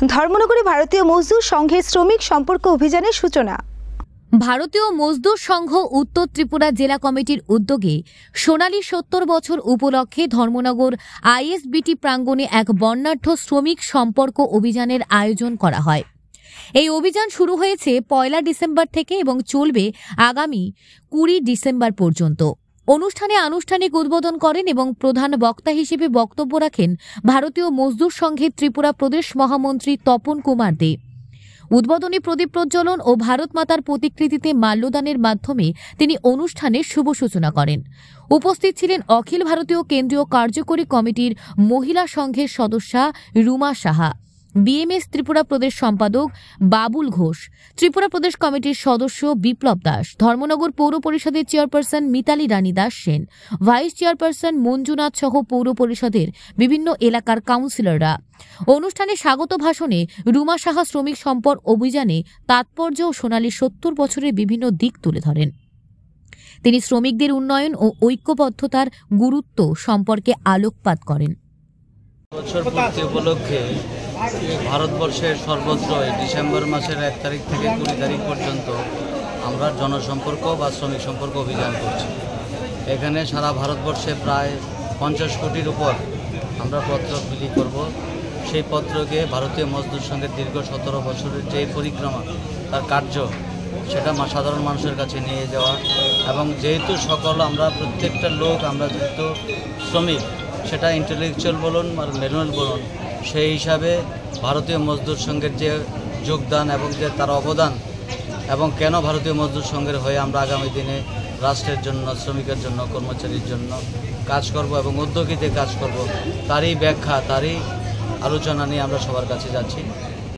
ধর্মনগরে ভারতীয় মজদুর সংঘের শ্রমিক সম্পর্ক অভিযানের সূচনা। ভারতীয় মজদুর সংঘ উত্তর ত্রিপুরা জেলা কমিটির উদ্যোগে সোনালী ৭০ বছর উপলক্ষে ধর্মনগর আইএসবিটি প্রাঙ্গণে এক বর্ণাঢ্য শ্রমিক সম্পর্ক অভিযানের আয়োজন করা হয়। এই অভিযান শুরু হয়েছে ১ ডিসেম্বর থেকে এবং চলবে আগামী ২০ ডিসেম্বর পর্যন্ত। অনুষ্ঠানে আনুষ্ঠানিক উদ্বোধন করেন এবং প্রধান বক্তা হিসেবে বক্তব্য রাখেন ভারতীয় মজদুর সংঘের ত্রিপুরা প্রদেশ মহামন্ত্রী তপন কুমার দে। উদ্বোধনী প্রদীপ প্রজ্বলন ও ভারত মাতার প্রতিকৃতিতে মাল্যদানের মাধ্যমে তিনি অনুষ্ঠানের শুভ সূচনা করেন। উপস্থিত ছিলেন অখিল ভারতীয় কেন্দ্রীয় কার্যকরী কমিটির মহিলা সংঘের সদস্যা রুমা সাহা, বিএমএস ত্রিপুরা প্রদেশ সম্পাদক বাবুল ঘোষ, ত্রিপুরা প্রদেশ কমিটির সদস্য বিপ্লব দাস, ধর্মনগর পৌর পরিষদের চেয়ারপারসন মিতালি রানী দাস সেন, ভাইস চেয়ারপারসন মঞ্জুনাথ সহ পৌর পরিষদের বিভিন্ন এলাকার কাউন্সিলররা। অনুষ্ঠানে স্বাগত ভাষণে রুমা সাহা শ্রমিক সম্পর্ক অভিযানে তাৎপর্য ও সোনালী ৭০ বছরের বিভিন্ন দিক তুলে ধরেন। তিনি শ্রমিকদের উন্নয়ন ও ঐক্যবদ্ধতার গুরুত্ব সম্পর্কে আলোকপাত করেন। বছর পূর্তি উপলক্ষে ভারতবর্ষের সর্বত্র ডিসেম্বর মাসের ১ তারিখ থেকে ২০ তারিখ পর্যন্ত আমরা জনসম্পর্ক বা শ্রমিক সম্পর্ক অভিযান করছি। এখানে সারা ভারতবর্ষে প্রায় ৫০ কোটির উপর আমরা পত্র বিলি করব। সেই পত্রকে ভারতীয় মজদুর সংঘের দীর্ঘ ১৭ বছরের যে পরিক্রমা তার কার্য সেটা সাধারণ মানুষের কাছে নিয়ে যাওয়া, এবং যেহেতু আমরা প্রত্যেকটা লোক আমরা যেহেতু শ্রমিক, সেটা ইন্টেলেকচুয়াল বলুন আর ম্যানুয়াল বলুন, সেই হিসাবে ভারতীয় মজদুর সংঘের যে যোগদান এবং যে তার অবদান এবং কেন ভারতীয় মজদুর সংঘের হয়ে আমরা আগামী দিনে রাষ্ট্রের জন্য, শ্রমিকের জন্য, কর্মচারীর জন্য কাজ করব এবং উদ্যোগীতে কাজ করব, তারই ব্যাখ্যা, তারই আলোচনা নিয়ে আমরা সবার কাছে যাচ্ছি।